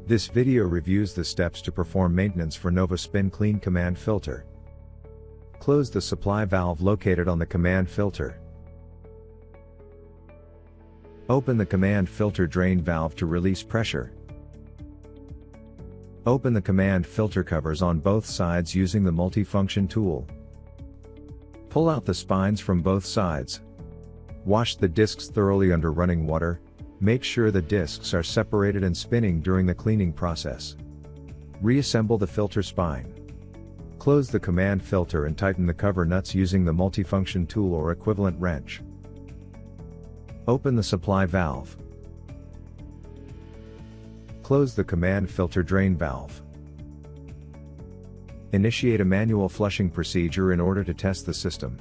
This video reviews the steps to perform maintenance for Nova Spin Klin command filter. Close the supply valve located on the command filter. Open the command filter drain valve to release pressure. Open the command filter covers on both sides using the multifunction tool. Pull out the spines from both sides. Wash the discs thoroughly under running water. Make sure the discs are separated and spinning during the cleaning process. Reassemble the filter spine. Close the command filter and tighten the cover nuts using the multifunction tool or equivalent wrench. Open the supply valve. Close the command filter drain valve. Initiate a manual flushing procedure in order to test the system.